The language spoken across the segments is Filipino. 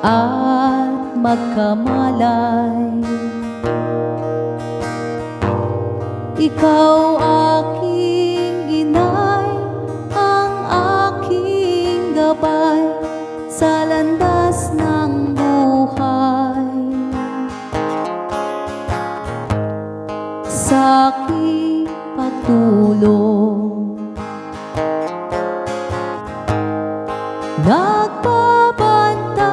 at magkamalay. Ikaw aking inay, ang aking gabay sa landas ng buhay. Sa aking pagtulong, nagbabantay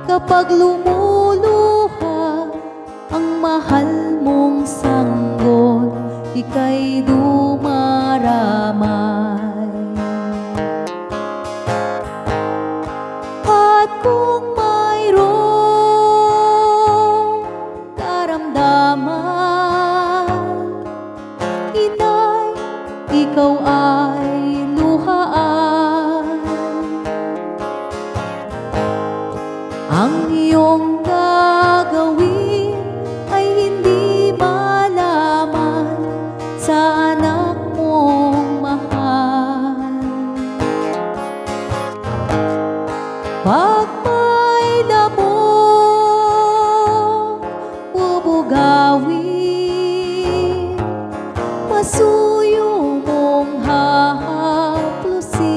kapag lumuluha ang mahal mong sanggol, ika'y dumaramay. At kung mayroong karamdaman, inay, ikaw ay luhaan. Ang iyong gagawin ay hindi malaman sa anak mong mahal. Pag may lamong bubugawin, pasuyo mong hahaplusin.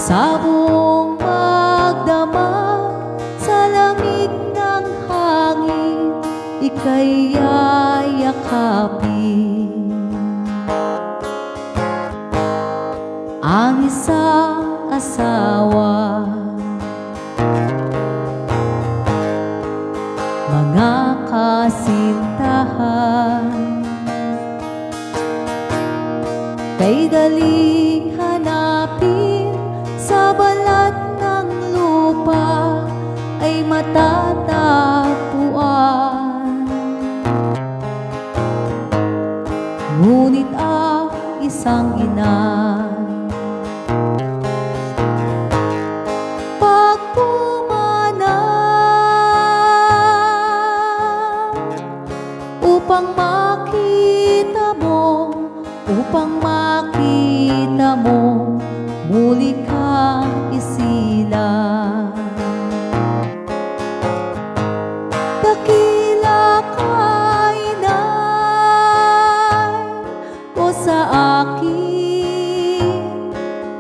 Sa buong magdamag sa lamig ng hangin, ika'y yayakapin. Ang isang asawa, mga kasintahan, kay daling hanapin sa balat ng lupa ay matatagpuan. Ngunit ang isang ina, pag pumanap upang makita mo, muli kang isilang. Dakila ka, inay, o sa akin,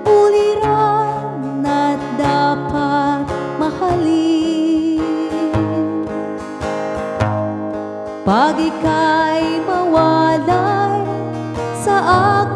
uliran at dapat mahalin. Pag ika'y mawalay sa akin,